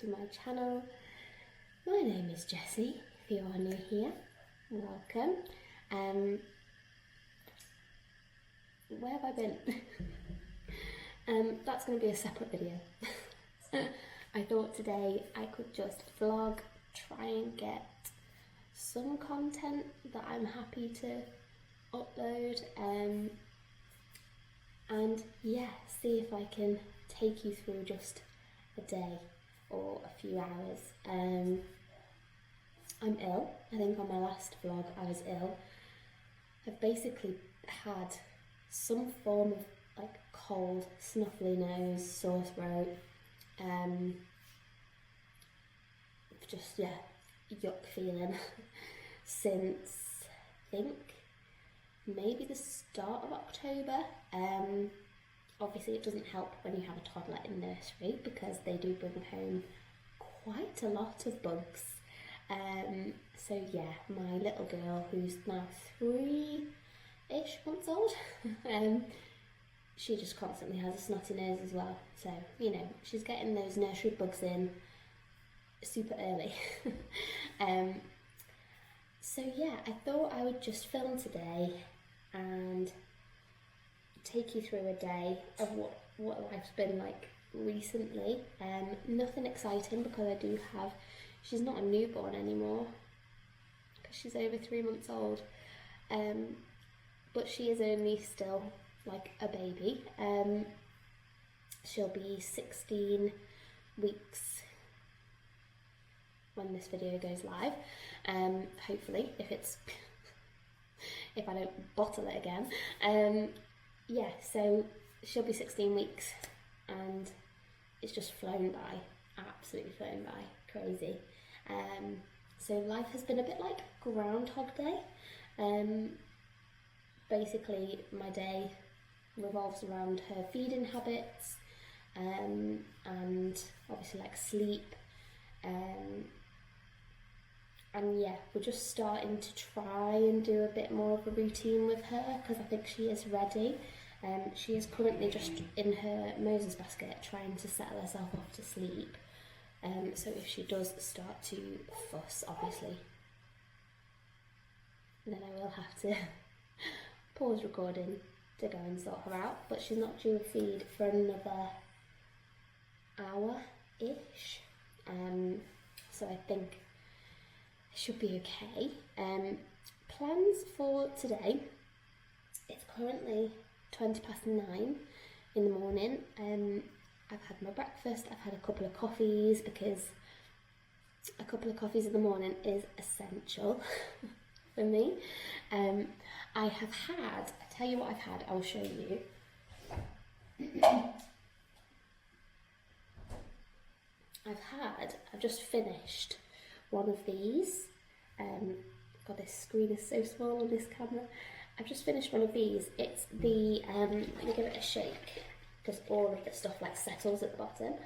my channel. My name is Jessie, if you are new here, welcome. Where have I been? That's going to be a separate video. I thought today I could just vlog, try and get some content that I'm happy to upload, and yeah, see if I can take you through just a day or a few hours. I'm ill. I think on my last vlog I was ill. I've basically had some form of like cold, snuffly nose, sore throat, just yuck feeling since I think maybe the start of October. Obviously it doesn't help when you have a toddler in nursery because they do bring home quite a lot of bugs. So yeah, my little girl, who's now 3-ish months old, she just constantly has a snotty nose as well. So, you know, she's getting those nursery bugs in super early. So yeah, I thought I would just film today and take you through a day of what life's been like recently. Nothing exciting because she's not a newborn anymore because she's over 3 months old, but she is only still like a baby. She'll be 16 weeks when this video goes live, hopefully, if I don't bottle it again. Yeah, so she'll be 16 weeks and it's just flown by, absolutely flown by, crazy. So life has been a bit like Groundhog Day. Basically my day revolves around her feeding habits, and obviously like sleep, and yeah, we're just starting to try and do a bit more of a routine with her because I think she is ready. She is currently just in her Moses basket trying to settle herself off to sleep. So if she does start to fuss, obviously, then I will have to pause recording to go and sort her out. But she's not due a feed for another hour-ish. So I think it should be okay. Plans for today. It's currently 9:20 in the morning. I've had my breakfast, I've had a couple of coffees because a couple of coffees in the morning is essential for me. I'll tell you what I've had, I'll show you. I've just finished one of these. God, this screen is so small on this camera. I've just finished one of these. It's the, let me give it a shake, because all of the stuff like settles at the bottom.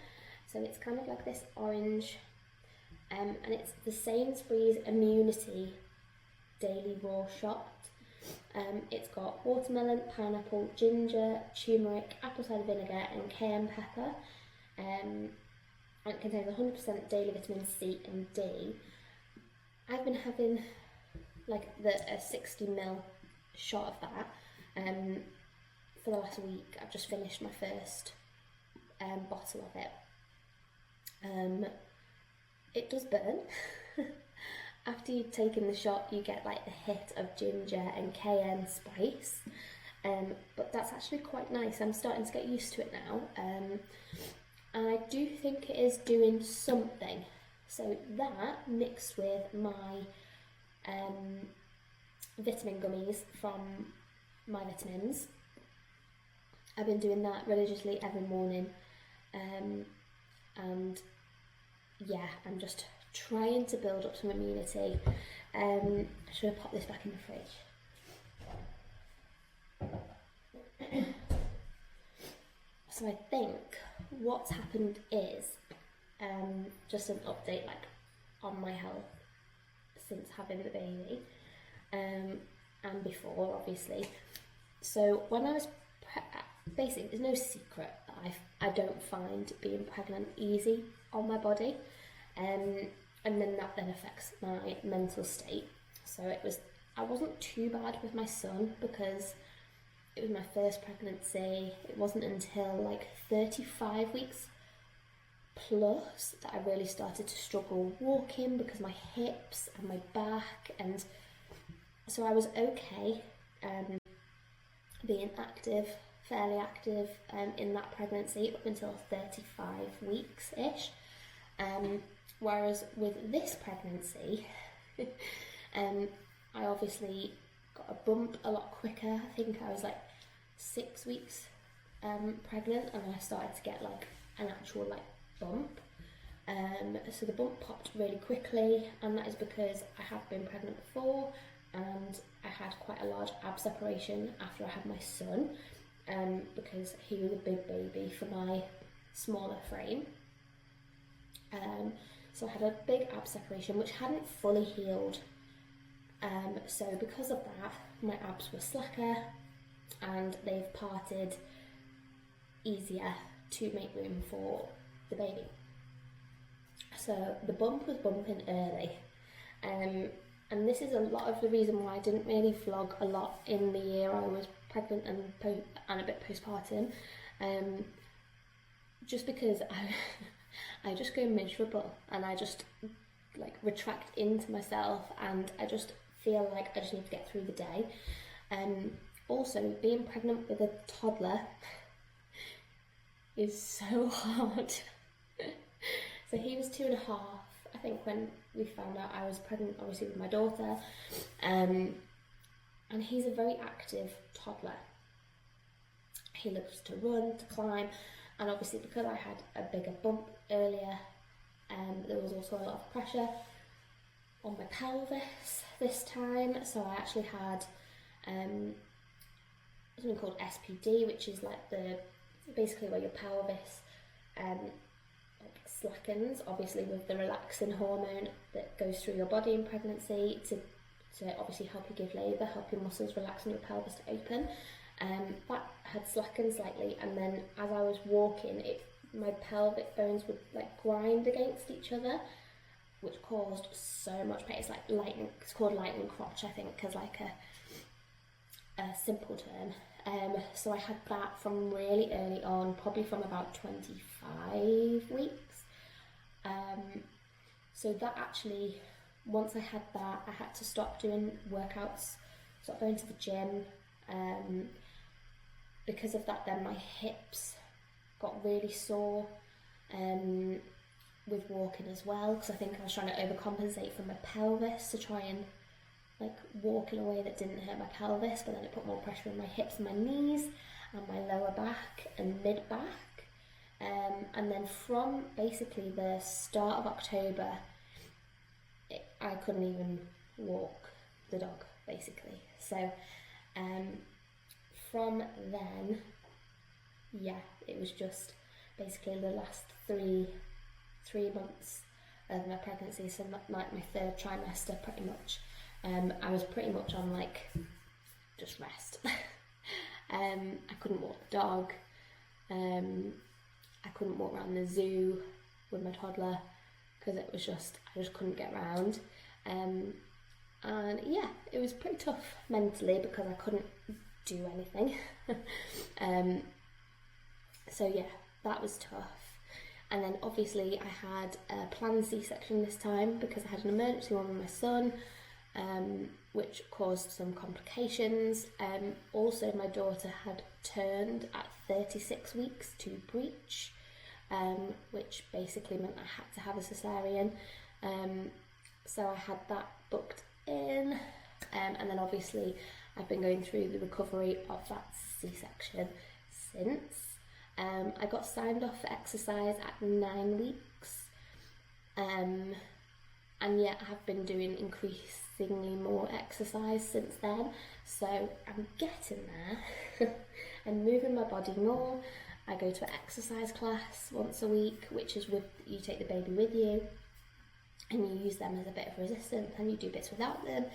So it's kind of like this orange, and it's the Sainsburys Immunity Daily Raw Shot. It's got watermelon, pineapple, ginger, turmeric, apple cider vinegar and cayenne pepper. And it contains 100% daily vitamin C and D. I've been having like a 60ml shot of that for the last week. I've just finished my first bottle of it. It does burn. After you've taken the shot, you get like the hit of ginger and cayenne spice, but that's actually quite nice. I'm starting to get used to it now, and I do think it is doing something. So that, mixed with my vitamin gummies from My Vitamins, I've been doing that religiously every morning, and yeah, I'm just trying to build up some immunity. I should have popped this back in the fridge. So I think what's happened is just an update like on my health since having the baby, and before obviously. So when I was basically, there's no secret that I don't find being pregnant easy on my body, and then that then affects my mental state. So I wasn't too bad with my son because it was my first pregnancy. It wasn't until like 35 weeks plus that I really started to struggle walking because my hips and my back, and so I was okay being active, fairly active in that pregnancy up until 35 weeks-ish. Whereas with this pregnancy, I obviously got a bump a lot quicker. I think I was like 6 weeks pregnant, and I started to get like an actual like bump. So the bump popped really quickly, and that is because I have been pregnant before, and I had quite a large ab separation after I had my son, because he was a big baby for my smaller frame. So I had a big ab separation which hadn't fully healed. So because of that, my abs were slacker and they've parted easier to make room for the baby. So the bump was bumping early. And this is a lot of the reason why I didn't really vlog a lot in the year I was pregnant and a bit postpartum. Just because I just go miserable, and I just like retract into myself, and I just feel like I just need to get through the day. Also, being pregnant with a toddler is so hard. So he was 2.5, I think, when we found out I was pregnant, obviously with my daughter, and he's a very active toddler. He loves to run, to climb, and obviously because I had a bigger bump earlier, there was also a lot of pressure on my pelvis this time. So I actually had something called SPD, which is like basically where your pelvis like slackens, obviously with the relaxin hormone that goes through your body in pregnancy to obviously help you give labour, help your muscles relax and your pelvis to open. That had slackened slightly, and then as I was walking, my pelvic bones would like grind against each other, which caused so much pain. It's like lightning. It's called lightning crotch, I think, as like a simple term. So I had that from really early on, probably from about 25 weeks. So that actually, once I had that, I had to stop doing workouts, stop going to the gym. Because of that, then my hips got really sore with walking as well, because I think I was trying to overcompensate for my pelvis to try and like walk in a way that didn't hurt my pelvis, but then it put more pressure on my hips and my knees and my lower back and mid back. And then from basically the start of October, I couldn't even walk the dog, basically. So from then, yeah, it was just basically the last three months of my pregnancy, so my third trimester pretty much. I was pretty much on like just rest. I couldn't walk the dog. I couldn't walk around the zoo with my toddler because I just couldn't get around. And yeah, it was pretty tough mentally because I couldn't do anything. So yeah, that was tough. And then obviously I had a planned C-section this time because I had an emergency one with my son, which caused some complications. Also my daughter had turned at 36 weeks to breech, which basically meant I had to have a cesarean. So I had that booked in, and then obviously I've been going through the recovery of that C-section since. I got signed off for exercise at 9 weeks, and yet I have been doing increasingly more exercise since then, so I'm getting there. I'm moving my body more. I go to an exercise class once a week, which is you take the baby with you and you use them as a bit of resistance, and you do bits without them,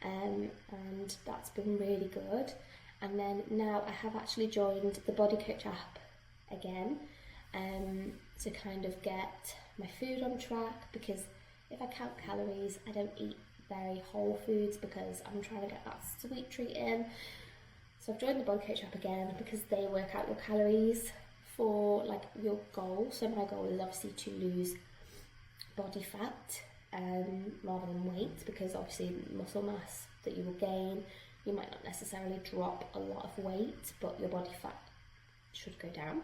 and that's been really good. And then now I have actually joined the Body Coach app again, to kind of get my food on track, because if I count calories, I don't eat very whole foods because I'm trying to get that sweet treat in. So I've joined the Body Coach app again because they work out your calories for like your goal. So my goal is obviously to lose body fat rather than weight, because obviously muscle mass that you will gain, you might not necessarily drop a lot of weight, but your body fat should go down.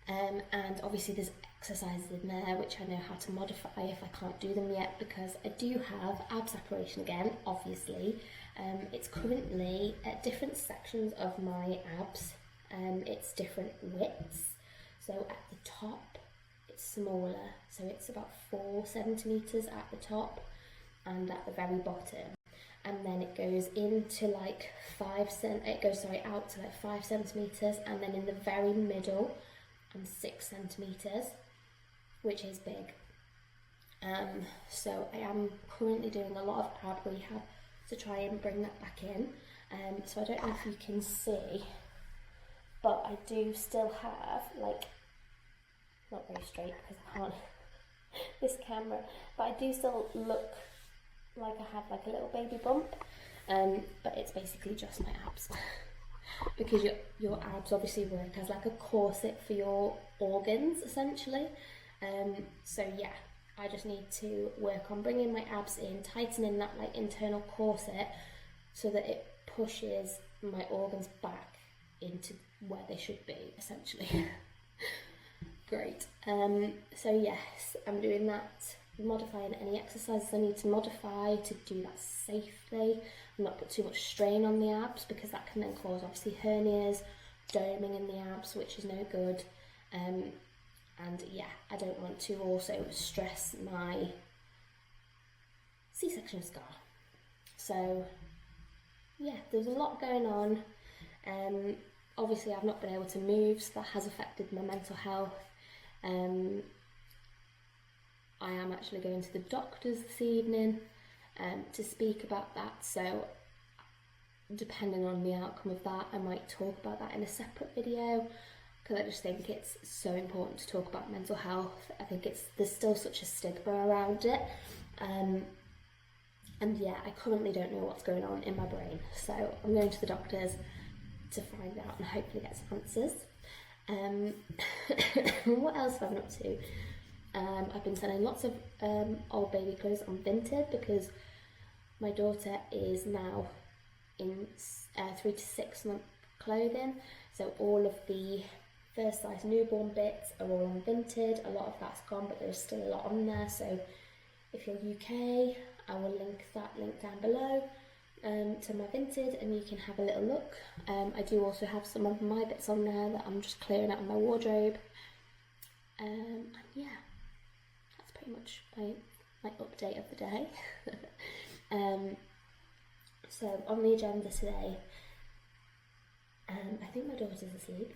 And obviously there's exercises in there which I know how to modify if I can't do them yet, because I do have ab separation again, obviously. It's currently at different sections of my abs, it's different widths. So at the top it's smaller, so it's about 4 centimetres at the top and at the very bottom. And then it goes into like out to like 5 centimetres, and then in the very middle and 6 centimetres, which is big. So I am currently doing a lot of ab rehab to try and bring that back in. So I don't know if you can see, but I do still have like, not very straight because I can't this camera, but I do still look like I have like a little baby bump, but it's basically just my abs. Because your abs obviously work as like a corset for your organs essentially. So yeah, I just need to work on bringing my abs in, tightening that like internal corset so that it pushes my organs back into where they should be essentially. Great. So yes, I'm doing that, modifying any exercises I need to modify to do that safely and not put too much strain on the abs, because that can then cause obviously hernias, doming in the abs, which is no good. And yeah, I don't want to also stress my C-section scar. So yeah, there's a lot going on. Obviously I've not been able to move, so that has affected my mental health. I am actually going to the doctors this evening to speak about that, so depending on the outcome of that, I might talk about that in a separate video, because I just think it's so important to talk about mental health. I think there's still such a stigma around it, and yeah, I currently don't know what's going on in my brain, so I'm going to the doctors to find out and hopefully get some answers. What else have I been up to? I've been selling lots of old baby clothes on Vinted, because my daughter is now in 3 to 6 month clothing, so all of the first size newborn bits are all on Vinted. A lot of that's gone, but there's still a lot on there, so if you're UK, I will link that link down below to my Vinted, and you can have a little look. I do also have some of my bits on there that I'm just clearing out of my wardrobe, and yeah, that's pretty much my update of the day. So on the agenda today, I think my daughter's asleep.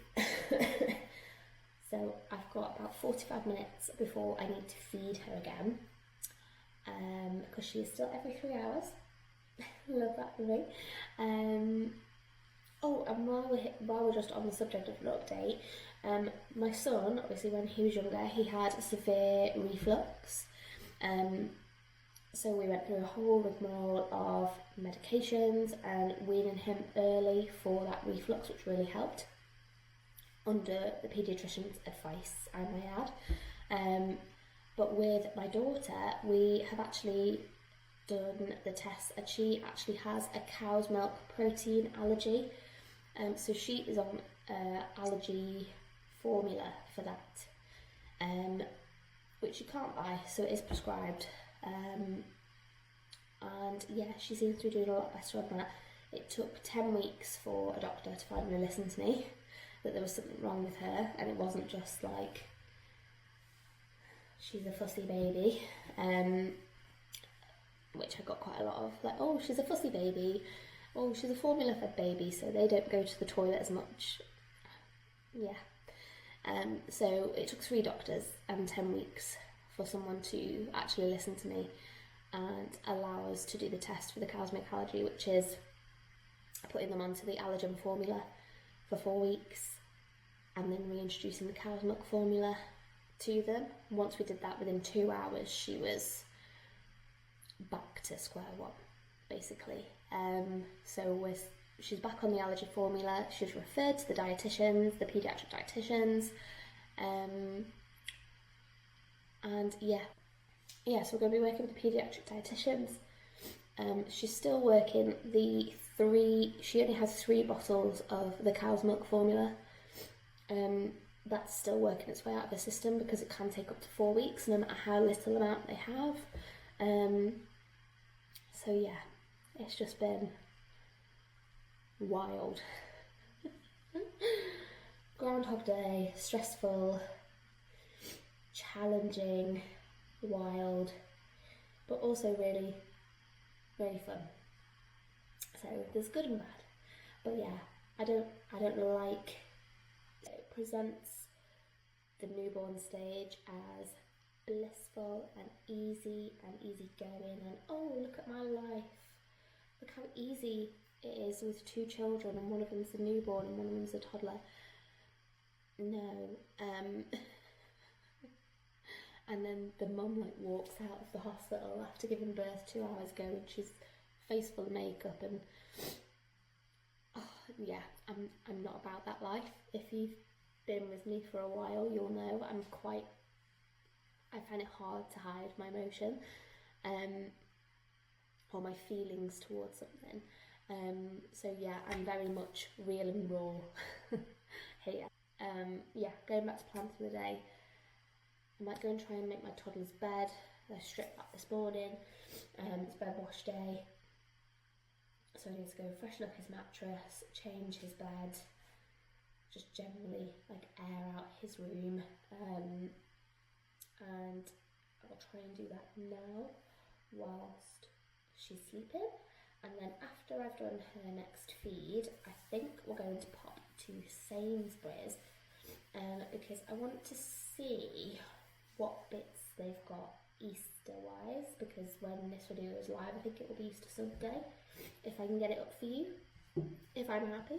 So I've got about 45 minutes before I need to feed her again, because she is still every 3 hours. Love that for me. Oh, and while we're just on the subject of an update, my son, obviously when he was younger, he had severe reflux. So we went through a whole rigmarole of medications and weaning him early for that reflux, which really helped, under the paediatrician's advice, I may add. But with my daughter, we have actually done the test, and she actually has a cow's milk protein allergy. So she is on allergy formula for that, which you can't buy, so it is prescribed. And yeah, she seems to be doing a lot better on that. It took 10 weeks for a doctor to finally listen to me, that there was something wrong with her, and it wasn't just like she's a fussy baby, which I got quite a lot of, like, oh, she's a fussy baby, oh, she's a formula fed baby, so they don't go to the toilet as much. Yeah. So it took 3 doctors and 10 weeks for someone to actually listen to me and allow us to do the test for the cow's milk allergy, which is putting them onto the allergen formula for 4 weeks and then reintroducing the cow's milk formula to them. Once we did that, within 2 hours, she was back to square one, basically. So she's back on the allergy formula. She was referred to the dietitians, the paediatric dietitians, and yeah, so we're going to be working with the paediatric dietitians. She's still working she only has 3 bottles of the cow's milk formula. That's still working its way out of the system because it can take up to 4 weeks, no matter how little amount they have. So yeah, it's just been wild. Groundhog Day, stressful, challenging, wild, but also really, really fun. So there's good and bad. But yeah, I don't like it presents the newborn stage as blissful and easygoing and oh, look at my life. Look how easy it is with 2 children and one of them's a newborn and one of them's a toddler. No. And then the mum like walks out of the hospital after giving birth 2 hours ago and she's face full of makeup and yeah, I'm not about that life. If you've been with me for a while, you'll know I find it hard to hide my emotion or my feelings towards something. So yeah, I'm very much real and raw here. Yeah, going back to plan for the day. I might go and try and make my toddler's bed. I stripped that this morning. It's bed wash day. So I need to go freshen up his mattress, change his bed, just generally like air out his room. And I'll try and do that now whilst she's sleeping. And then after I've done her next feed, I think we're going to pop to Sainsburys because I want to see what bits they've got Easter-wise, because when this video is live, I think it will be Easter Sunday, if I can get it up for you, if I'm happy.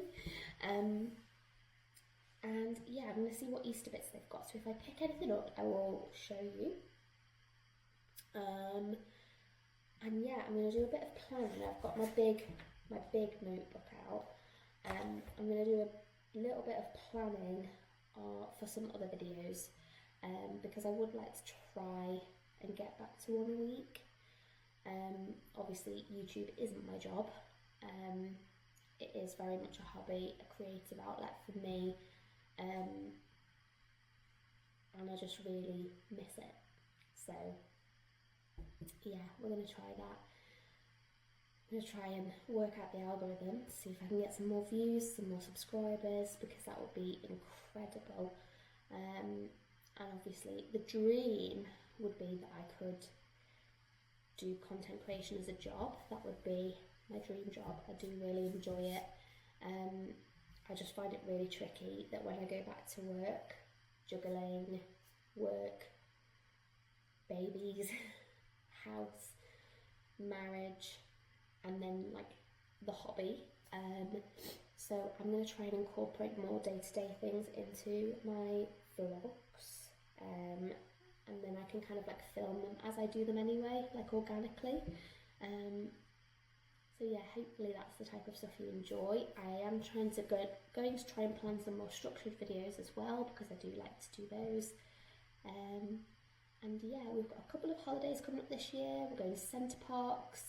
And yeah, I'm going to see what Easter bits they've got, so if I pick anything up, I will show you. And yeah, I'm going to do a bit of planning. I've got my big notebook out. I'm going to do a little bit of planning for some other videos, because I would like to try and get back to one a week. Obviously YouTube isn't my job. It is very much a hobby, a creative outlet for me, and I just really miss it. So yeah, we're going to try that. I'm going to try and work out the algorithm, see if I can get some more views, some more subscribers, because that would be incredible. And obviously the dream would be that I could do content creation as a job. That would be my dream job. I do really enjoy it. I just find it really tricky that when I go back to work, juggling work, babies, house, marriage, and then like the hobby. So I'm going to try and incorporate more day-to-day things into my vlogs, and then I can kind of like film them as I do them anyway, like organically. So yeah, hopefully that's the type of stuff you enjoy. I am going to try and plan some more structured videos as well, because I do like to do those. And yeah, we've got a couple of holidays coming up this year. We're going to Centre Parks,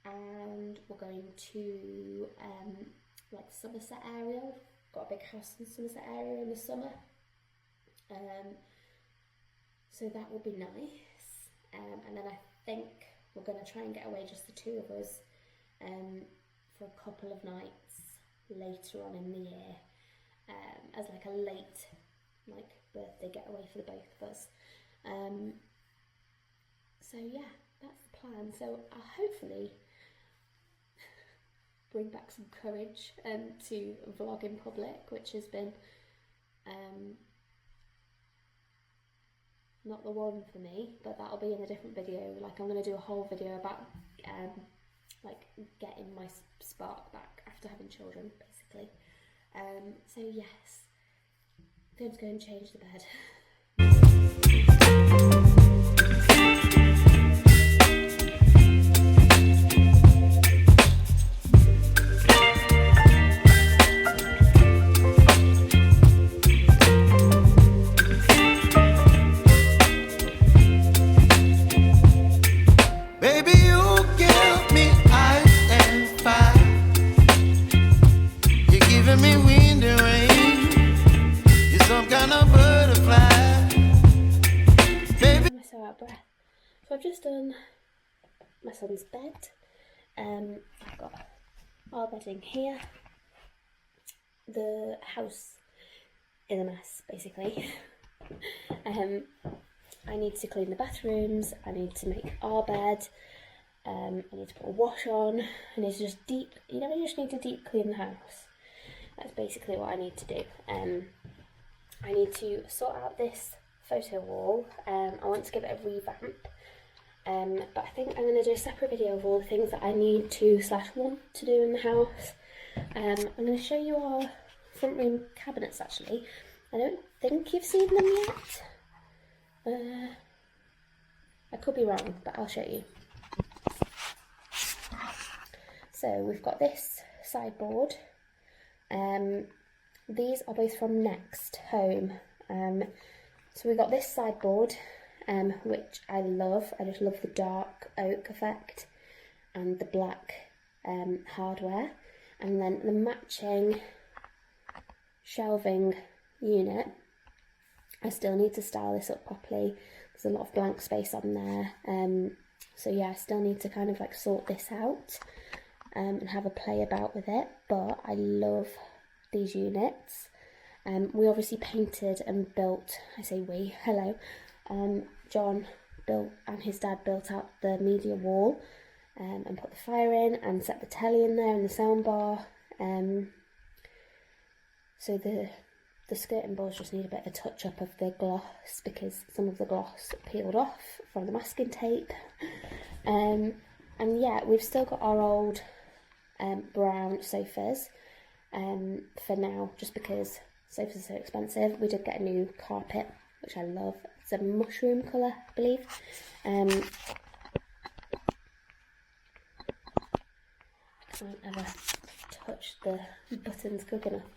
and we're going to like Somerset area. We've got a big house in Somerset area in the summer. So that will be nice. And then I think we're going to try and get away, just the 2 of us, for a couple of nights later on in the year, as like a late birthday getaway for the both of us. So yeah, that's the plan. So I'll hopefully bring back some courage to vlog in public, which has been not the one for me, but that'll be in a different video. Like, I'm going to do a whole video about like getting my spark back after having children, basically. So yes, I'm going to go and change the bed. So I've just done my son's bed. I've got our bedding here. The house is a mess, basically. I need to clean the bathrooms. I need to make our bed. I need to put a wash on. I need to just just need to deep clean the house. That's basically what I need to do. I need to sort out this photo wall. I want to give it a revamp. But I think I'm going to do a separate video of all the things that I need to / want to do in the house. I'm going to show you our front room cabinets actually. I don't think you've seen them yet. I could be wrong, but I'll show you. So we've got this sideboard. These are both from Next Home. So we've got this sideboard, which I love. I just love the dark oak effect and the black hardware. And then the matching shelving unit. I still need to style this up properly. There's a lot of blank space on there. So yeah, I still need to kind of like sort this out and have a play about with it. But I love these units. We obviously painted and built, I say we, hello, John built and his dad built out the media wall and put the fire in and set the telly in there and the sound bar. So the skirting boards just need a bit of a touch up of the gloss because some of the gloss peeled off from the masking tape. And yeah, we've still got our old brown sofas for now, just because sofas are so expensive. We did get a new carpet, which I love. It's a mushroom colour, I believe. I can't ever touch the buttons quick enough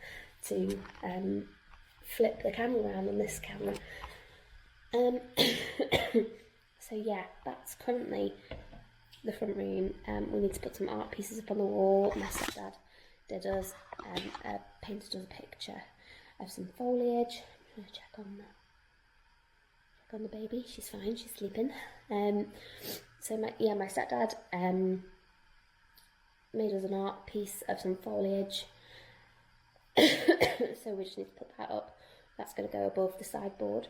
to flip the camera around on this camera. So yeah, that's currently the front room. We need to put some art pieces up on the wall. My stepdad did us, painted us a picture of some foliage. I'm going to check on the baby. She's fine, she's sleeping. So my stepdad made us an art piece of some foliage. So we just need to put that up. That's going to go above the sideboard.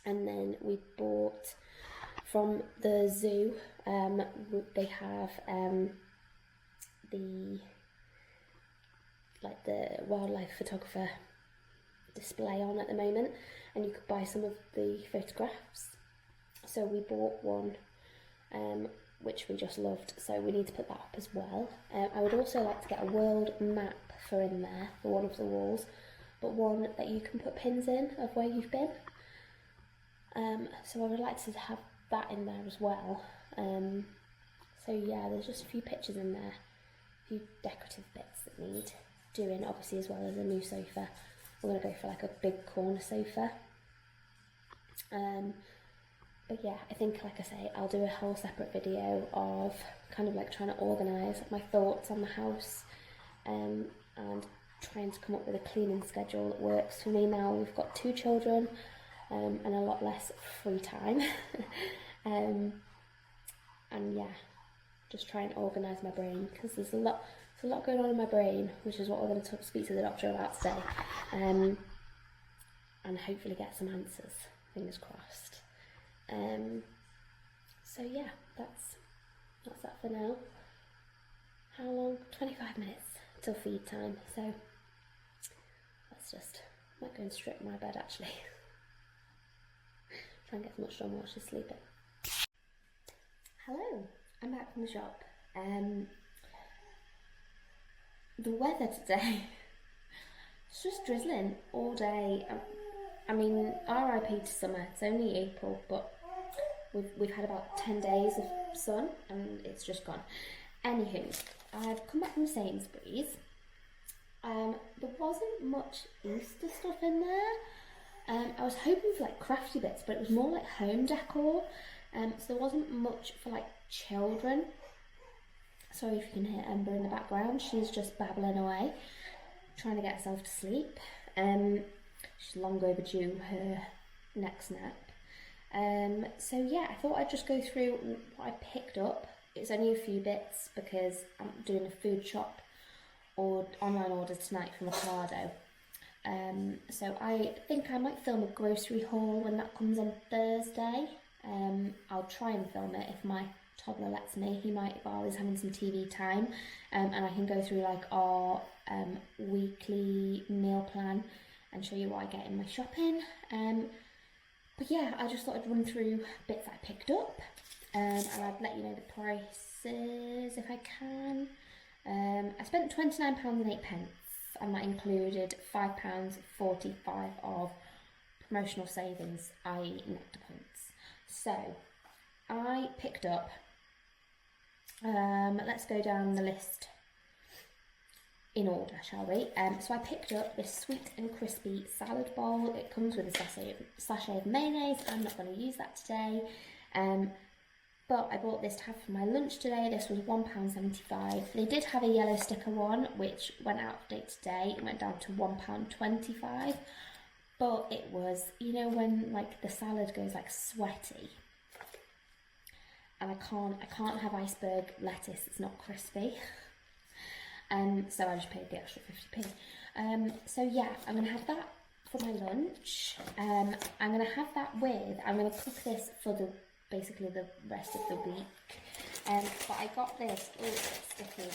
And then we bought from the zoo, they have the wildlife photographer display on at the moment, and you could buy some of the photographs. So we bought one, which we just loved, so we need to put that up as well. I would also like to get a world map for in there for one of the walls, but one that you can put pins in of where you've been. So I would like to have that in there as well. So yeah, there's just a few pictures in there, a few decorative bits that need doing, obviously, as well as a new sofa. We're going to go for like a big corner sofa. But yeah, I think, like I say, I'll do a whole separate video of kind of like trying to organise my thoughts on the house, and trying to come up with a cleaning schedule that works for me now. We've got 2 children and a lot less free time. And yeah, just try and organise my brain, because there's a lot going on in my brain, which is what we're going to speak to the doctor about today, and hopefully get some answers, fingers crossed. So yeah, that's that for now. How long? 25 minutes till feed time, so I might go and strip my bed actually. Try and get as much done while she's sleeping. Hello, I'm back from the shop. The weather today, it's just drizzling all day. I mean, RIP to summer. It's only April, but we've had about 10 days of sun and it's just gone. Anywho, I've come back from Sainsburys. There wasn't much Easter stuff in there. I was hoping for like crafty bits, but it was more like home decor. So there wasn't much for like children. Sorry if you can hear Ember in the background. She's just babbling away, trying to get herself to sleep. She's long overdue her next nap. So yeah, I thought I'd just go through what I picked up. It's only a few bits because I'm doing a food shop or online order tonight from Ocado. So I think I might film a grocery haul when that comes on Thursday. I'll try and film it if my toddler lets me. He might while he's having some TV time, and I can go through like our weekly meal plan and show you what I get in my shopping. But yeah, I just thought I'd run through bits I picked up, and I'd let you know the prices if I can. I spent £29.08, and that included £5.45 of promotional savings, i.e. Nectar points. So I picked up, let's go down the list in order, shall we? So I picked up this sweet and crispy salad bowl. It comes with a sachet of mayonnaise. I'm not going to use that today. But I bought this to have for my lunch today. This was £1.75. They did have a yellow sticker one, which went out of date today. It went down to £1.25. But it was, you know, when like the salad goes like sweaty, and I can't have iceberg lettuce. It's not crispy. So I just paid the extra 50p. So yeah, I'm gonna have that for my lunch. I'm gonna have that with. I'm gonna cook this for basically the rest of the week. But I got this. Oh, it's sticky.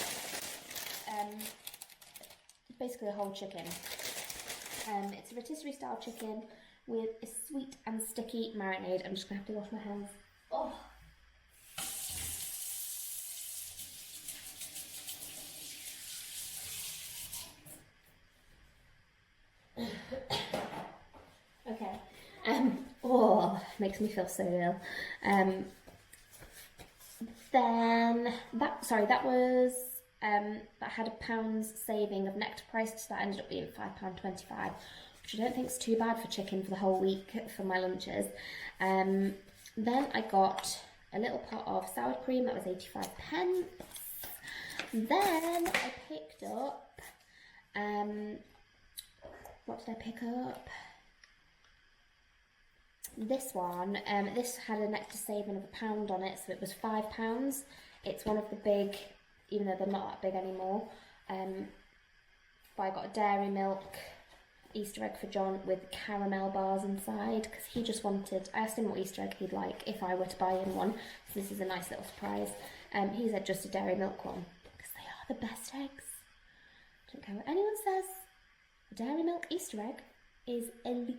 Basically a whole chicken. It's a rotisserie style chicken with a sweet and sticky marinade. I'm just gonna have to wash my hands. Oh. Okay. Oh, makes me feel so ill. Then that was that had £1 saving of Nectar prices. That ended up being £5.25, which I don't think is too bad for chicken for the whole week for my lunches. Then I got a little pot of sour cream. That was 85p. Then I picked up what did I pick up? This one. This had a Nectar saving of £1 on it, so it was £5. It's one of the big, even though they're not that big anymore. But I got a dairy milk Easter egg for John with caramel bars inside, because he just wanted, I asked him what Easter egg he'd like if I were to buy him one, so this is a nice little surprise. He said just a dairy milk one, because they are the best eggs. I don't care what anyone says, a dairy milk Easter egg is elite.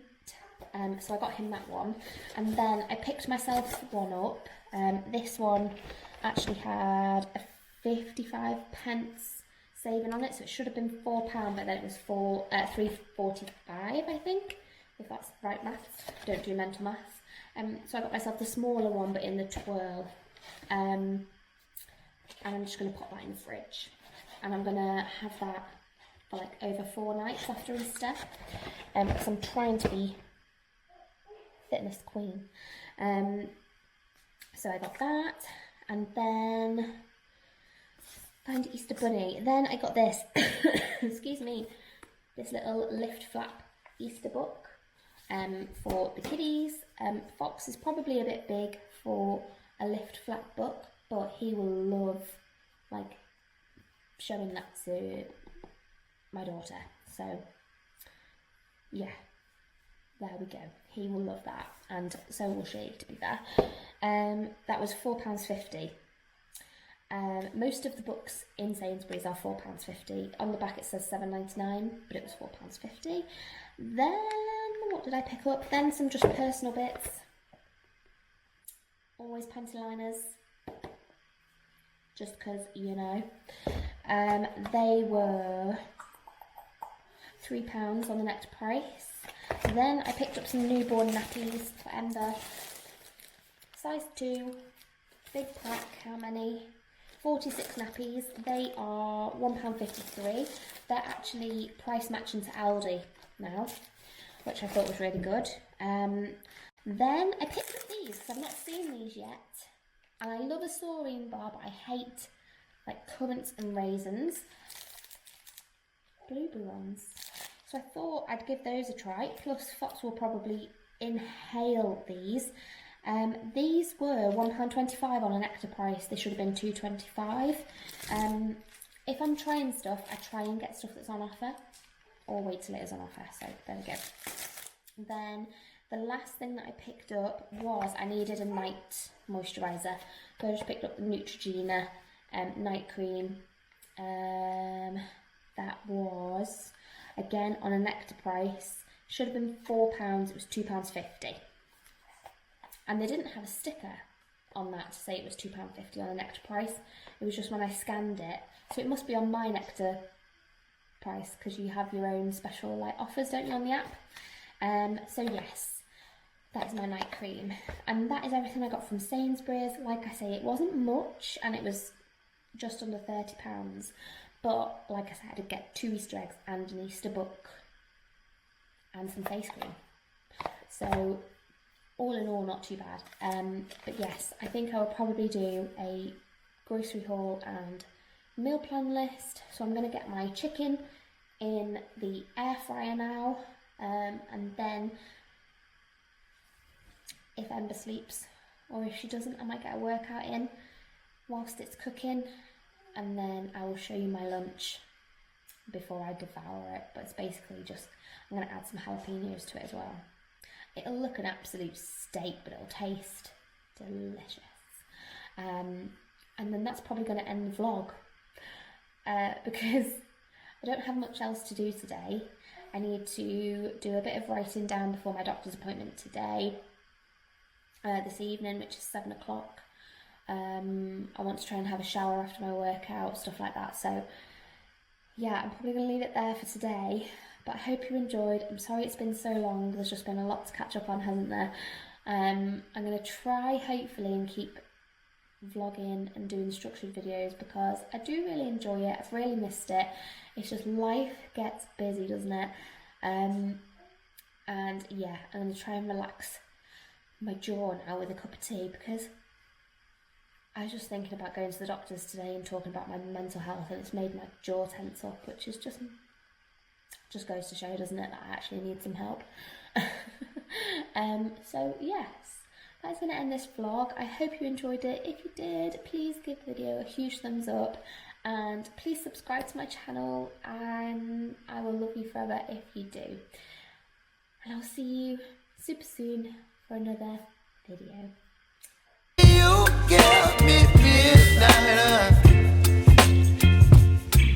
So I got him that one, and then I picked myself one up. This one actually had a 55p saving on it, so it should have been £4, but then it was £3.45, I think, if that's right maths. Don't do mental maths. So I got myself the smaller one, but in the twirl, and I'm just going to pop that in the fridge, and I'm going to have that for like over 4 nights after Easter, because I'm trying to be fitness queen. So I got that, and then find Easter bunny. Then I got this excuse me, this little lift flap Easter book for the kiddies. Fox is probably a bit big for a lift flap book, but he will love like showing that to my daughter, so yeah, there we go. He will love that, and so will she, to be fair. That was £4.50. Most of the books in Sainsburys are £4.50. On the back it says £7.99, but it was £4.50. Then, what did I pick up? Then some just personal bits. Always pencil liners. Just because, you know. They were £3 on the Nectar price. Then I picked up some newborn nappies for Ember. Size 2, big pack, how many? 46 nappies. They are £1.53. They're actually price matching to Aldi now, which I thought was really good. Then I picked up these because I've not seen these yet. And I love a saurine bar, but I hate like currants and raisins. Blueberry ones. So I thought I'd give those a try. Plus Fox will probably inhale these. These were £1.25 on an Nectar price. They should have been £2.25. If I'm trying stuff, I try and get stuff that's on offer, or wait till it is on offer. So there we go. Then the last thing that I picked up was I needed a night moisturiser. So I just picked up the Neutrogena night cream. That was again on a Nectar price. Should have been £4. It was £2.50. And they didn't have a sticker on that to say it was £2.50 on a Nectar price. It was just when I scanned it. So it must be on my Nectar price because you have your own special like offers, don't you, on the app? So yes, that's my night cream. And that is everything I got from Sainsburys. Like I say, it wasn't much and it was just under £30. But like I said, I did get 2 Easter eggs and an Easter book and some face cream. So all in all, not too bad. But yes, I think I will probably do a grocery haul and meal plan list. So I'm going to get my chicken in the air fryer now. And then if Ember sleeps, or if she doesn't, I might get a workout in whilst it's cooking. And then I will show you my lunch before I devour it. But it's basically just, I'm going to add some jalapenos to it as well. It'll look an absolute steak, but it'll taste delicious. And then that's probably going to end the vlog because I don't have much else to do today. I need to do a bit of writing down before my doctor's appointment today, this evening, which is 7 o'clock. I want to try and have a shower after my workout, stuff like that. So yeah, I'm probably going to leave it there for today. But I hope you enjoyed. I'm sorry it's been so long. There's just been a lot to catch up on, hasn't there? I'm going to try, hopefully, and keep vlogging and doing structured videos because I do really enjoy it. I've really missed it. It's just life gets busy, doesn't it? And yeah, I'm going to try and relax my jaw now with a cup of tea because I was just thinking about going to the doctors today and talking about my mental health, and it's made my jaw tense up, which is just goes to show, doesn't it, that I actually need some help. So yes, that's going to end this vlog. I hope you enjoyed it. If you did, please give the video a huge thumbs up and please subscribe to my channel, and I will love you forever if you do. And I'll see you super soon for another video. You give me